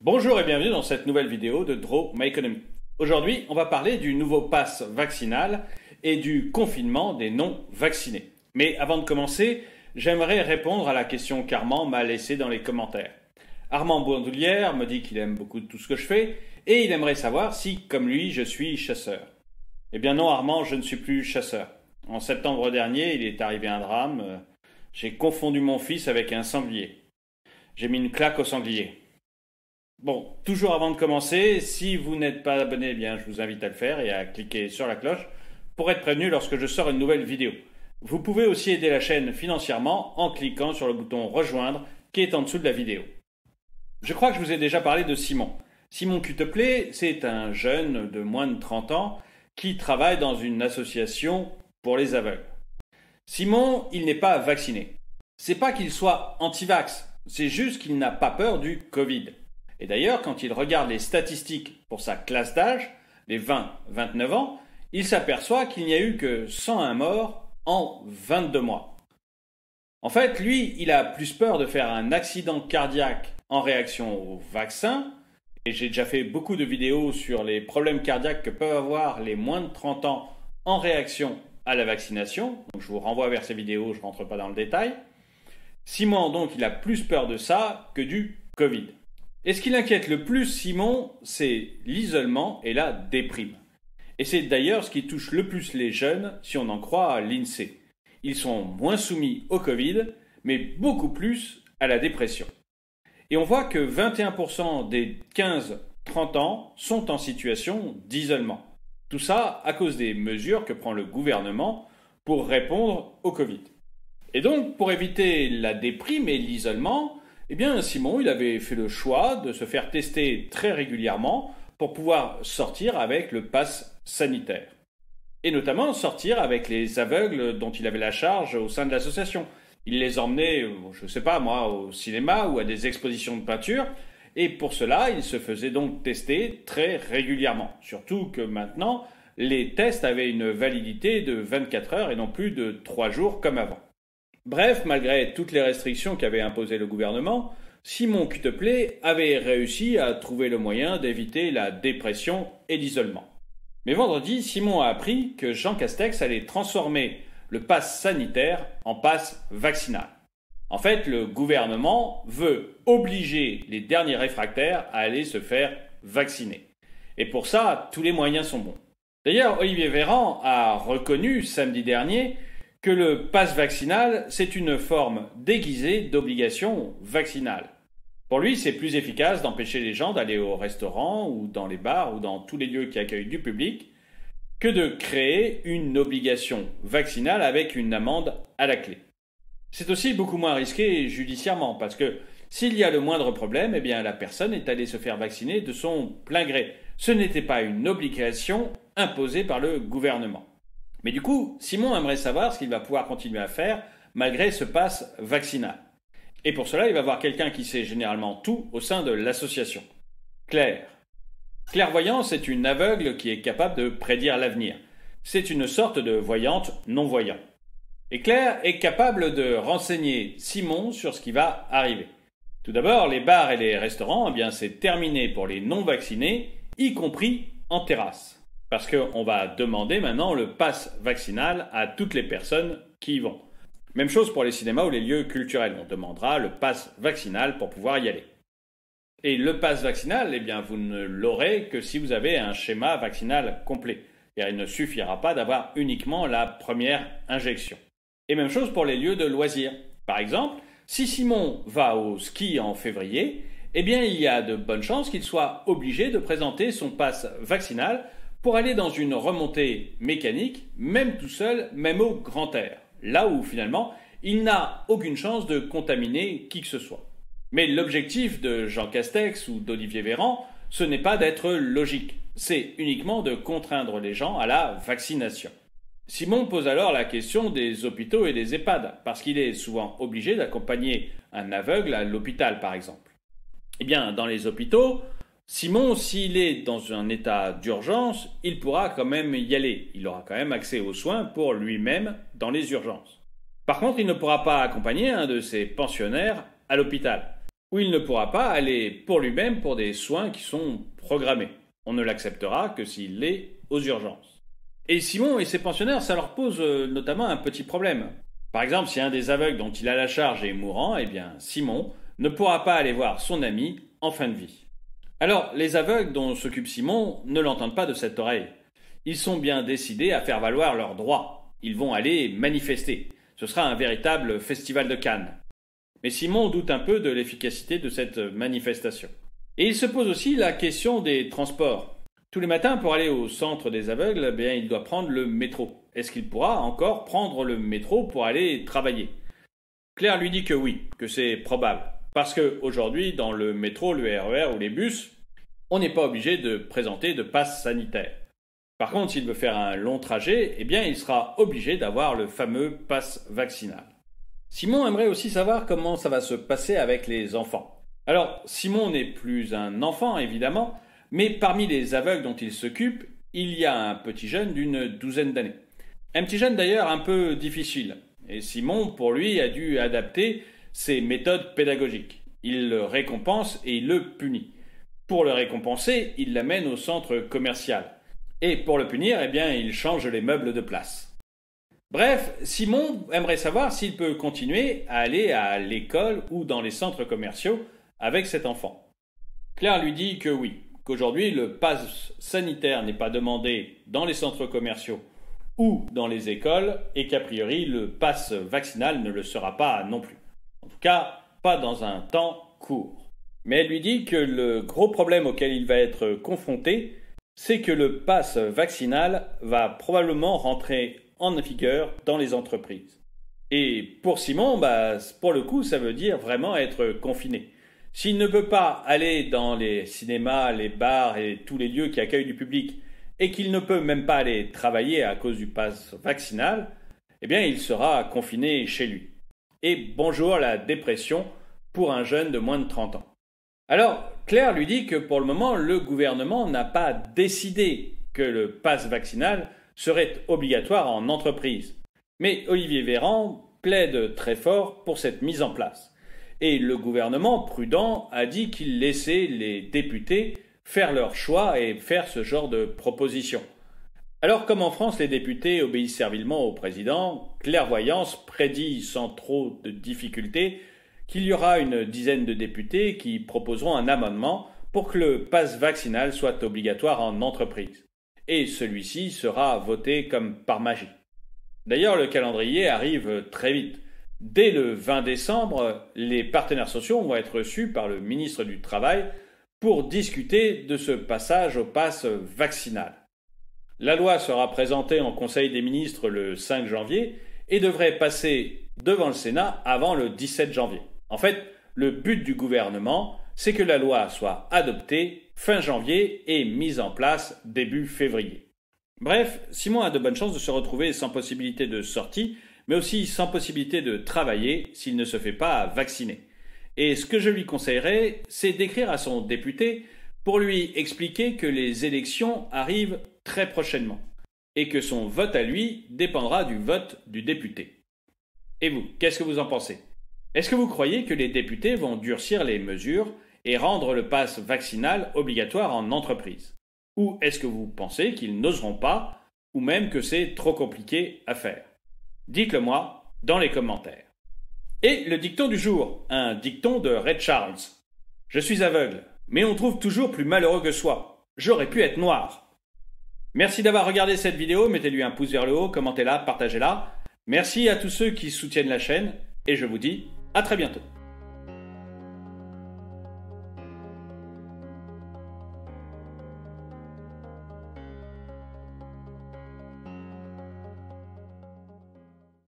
Bonjour et bienvenue dans cette nouvelle vidéo de Draw My Economy. Aujourd'hui, on va parler du nouveau pass vaccinal et du confinement des non-vaccinés. Mais avant de commencer, j'aimerais répondre à la question qu'Armand m'a laissée dans les commentaires. Armand Bourdoulière me dit qu'il aime beaucoup tout ce que je fais et il aimerait savoir si, comme lui, je suis chasseur. Eh bien non, Armand, je ne suis plus chasseur. En septembre dernier, il est arrivé un drame. J'ai confondu mon fils avec un sanglier. J'ai mis une claque au sanglier. Bon, toujours avant de commencer, si vous n'êtes pas abonné, eh bien, je vous invite à le faire et à cliquer sur la cloche pour être prévenu lorsque je sors une nouvelle vidéo. Vous pouvez aussi aider la chaîne financièrement en cliquant sur le bouton rejoindre qui est en dessous de la vidéo. Je crois que je vous ai déjà parlé de Simon. Simon Cuteplay, c'est un jeune de moins de 30 ans qui travaille dans une association pour les aveugles. Simon, il n'est pas vacciné. C'est pas qu'il soit anti-vax, c'est juste qu'il n'a pas peur du Covid. Et d'ailleurs, quand il regarde les statistiques pour sa classe d'âge, les 20-29 ans, il s'aperçoit qu'il n'y a eu que 101 morts en 22 mois. En fait, lui, il a plus peur de faire un accident cardiaque en réaction au vaccin, et j'ai déjà fait beaucoup de vidéos sur les problèmes cardiaques que peuvent avoir les moins de 30 ans en réaction à la vaccination, donc je vous renvoie vers ces vidéos, je ne rentre pas dans le détail. Simon, donc, il a plus peur de ça que du Covid. Et ce qui l'inquiète le plus, Simon, c'est l'isolement et la déprime. Et c'est d'ailleurs ce qui touche le plus les jeunes, si on en croit à l'INSEE. Ils sont moins soumis au Covid, mais beaucoup plus à la dépression. Et on voit que 21% des 15-30 ans sont en situation d'isolement. Tout ça à cause des mesures que prend le gouvernement pour répondre au Covid. Et donc, pour éviter la déprime et l'isolement, eh bien, Simon, il avait fait le choix de se faire tester très régulièrement pour pouvoir sortir avec le pass sanitaire. Et notamment sortir avec les aveugles dont il avait la charge au sein de l'association. Il les emmenait, je ne sais pas moi, au cinéma ou à des expositions de peinture. Et pour cela, il se faisait donc tester très régulièrement. Surtout que maintenant, les tests avaient une validité de 24 heures et non plus de 3 jours comme avant. Bref, malgré toutes les restrictions qu'avait imposées le gouvernement, Simon Cuteplay avait réussi à trouver le moyen d'éviter la dépression et l'isolement. Mais vendredi, Simon a appris que Jean Castex allait transformer le pass sanitaire en pass vaccinal. En fait, le gouvernement veut obliger les derniers réfractaires à aller se faire vacciner. Et pour ça, tous les moyens sont bons. D'ailleurs, Olivier Véran a reconnu samedi dernier que le pass vaccinal, c'est une forme déguisée d'obligation vaccinale. Pour lui, c'est plus efficace d'empêcher les gens d'aller au restaurant ou dans les bars ou dans tous les lieux qui accueillent du public que de créer une obligation vaccinale avec une amende à la clé. C'est aussi beaucoup moins risqué judiciairement parce que s'il y a le moindre problème, eh bien la personne est allée se faire vacciner de son plein gré. Ce n'était pas une obligation imposée par le gouvernement. Mais du coup, Simon aimerait savoir ce qu'il va pouvoir continuer à faire malgré ce pass vaccinal. Et pour cela, il va voir quelqu'un qui sait généralement tout au sein de l'association. Claire. Clairvoyance est une aveugle qui est capable de prédire l'avenir. C'est une sorte de voyante non-voyant. Et Claire est capable de renseigner Simon sur ce qui va arriver. Tout d'abord, les bars et les restaurants, eh bien, c'est terminé pour les non-vaccinés, y compris en terrasse. Parce qu'on va demander maintenant le pass vaccinal à toutes les personnes qui y vont. Même chose pour les cinémas ou les lieux culturels. On demandera le pass vaccinal pour pouvoir y aller. Et le pass vaccinal, eh bien, vous ne l'aurez que si vous avez un schéma vaccinal complet. Car il ne suffira pas d'avoir uniquement la première injection. Et même chose pour les lieux de loisirs. Par exemple, si Simon va au ski en février, eh bien, il y a de bonnes chances qu'il soit obligé de présenter son pass vaccinal pour aller dans une remontée mécanique, même tout seul, même au grand air, là où finalement il n'a aucune chance de contaminer qui que ce soit. Mais l'objectif de Jean Castex ou d'Olivier Véran, ce n'est pas d'être logique, c'est uniquement de contraindre les gens à la vaccination. Simon pose alors la question des hôpitaux et des EHPAD, parce qu'il est souvent obligé d'accompagner un aveugle à l'hôpital par exemple. Eh bien, dans les hôpitaux, Simon, s'il est dans un état d'urgence, il pourra quand même y aller. Il aura quand même accès aux soins pour lui-même dans les urgences. Par contre, il ne pourra pas accompagner un de ses pensionnaires à l'hôpital. où il ne pourra pas aller pour lui-même pour des soins qui sont programmés. On ne l'acceptera que s'il l'est aux urgences. Et Simon et ses pensionnaires, ça leur pose notamment un petit problème. Par exemple, si un des aveugles dont il a la charge est mourant, eh bien Simon ne pourra pas aller voir son ami en fin de vie. Alors, les aveugles dont s'occupe Simon ne l'entendent pas de cette oreille. Ils sont bien décidés à faire valoir leurs droits. Ils vont aller manifester. Ce sera un véritable festival de Cannes. Mais Simon doute un peu de l'efficacité de cette manifestation. Et il se pose aussi la question des transports. Tous les matins, pour aller au centre des aveugles, eh bien, il doit prendre le métro. Est-ce qu'il pourra encore prendre le métro pour aller travailler? Claire lui dit que oui, que c'est probable. Parce qu'aujourd'hui, dans le métro, le RER ou les bus, on n'est pas obligé de présenter de passe sanitaire. Par contre, s'il veut faire un long trajet, eh bien, il sera obligé d'avoir le fameux passe vaccinal. Simon aimerait aussi savoir comment ça va se passer avec les enfants. Alors, Simon n'est plus un enfant, évidemment, mais parmi les aveugles dont il s'occupe, il y a un petit jeune d'une douzaine d'années. Un petit jeune d'ailleurs un peu difficile. Et Simon, pour lui, a dû adapter ses méthodes pédagogiques. Il le récompense et il le punit. Pour le récompenser, il l'amène au centre commercial. Et pour le punir, eh bien, il change les meubles de place. Bref, Simon aimerait savoir s'il peut continuer à aller à l'école ou dans les centres commerciaux avec cet enfant. Claire lui dit que oui, qu'aujourd'hui le pass sanitaire n'est pas demandé dans les centres commerciaux ou dans les écoles et qu'a priori le pass vaccinal ne le sera pas non plus. En tout cas, pas dans un temps court. Mais elle lui dit que le gros problème auquel il va être confronté, c'est que le pass vaccinal va probablement rentrer en vigueur dans les entreprises. Et pour Simon, pour le coup, ça veut dire vraiment être confiné. S'il ne peut pas aller dans les cinémas, les bars et tous les lieux qui accueillent du public, et qu'il ne peut même pas aller travailler à cause du pass vaccinal, eh bien il sera confiné chez lui. Et bonjour la dépression pour un jeune de moins de 30 ans. Alors, Claire lui dit que pour le moment, le gouvernement n'a pas décidé que le pass vaccinal serait obligatoire en entreprise. Mais Olivier Véran plaide très fort pour cette mise en place. Et le gouvernement, prudent, a dit qu'il laissait les députés faire leur choix et faire ce genre de propositions. Alors, comme en France, les députés obéissent servilement au président, Clairvoyance prédit sans trop de difficultés qu'il y aura une dizaine de députés qui proposeront un amendement pour que le pass vaccinal soit obligatoire en entreprise. Et celui-ci sera voté comme par magie. D'ailleurs, le calendrier arrive très vite. Dès le 20 décembre, les partenaires sociaux vont être reçus par le ministre du Travail pour discuter de ce passage au pass vaccinal. La loi sera présentée en Conseil des ministres le 5 janvier et devrait passer devant le Sénat avant le 17 janvier. En fait, le but du gouvernement, c'est que la loi soit adoptée fin janvier et mise en place début février. Bref, Simon a de bonnes chances de se retrouver sans possibilité de sortie, mais aussi sans possibilité de travailler s'il ne se fait pas vacciner. Et ce que je lui conseillerais, c'est d'écrire à son député pour lui expliquer que les élections arrivent très prochainement et que son vote à lui dépendra du vote du député. Et vous, qu'est-ce que vous en pensez? Est-ce que vous croyez que les députés vont durcir les mesures et rendre le pass vaccinal obligatoire en entreprise? Ou est-ce que vous pensez qu'ils n'oseront pas, ou même que c'est trop compliqué à faire? Dites-le moi dans les commentaires. Et le dicton du jour, un dicton de Ray Charles. Je suis aveugle, mais on trouve toujours plus malheureux que soi. J'aurais pu être noir. Merci d'avoir regardé cette vidéo, mettez-lui un pouce vers le haut, commentez-la, partagez-la. Merci à tous ceux qui soutiennent la chaîne, et je vous dis à très bientôt.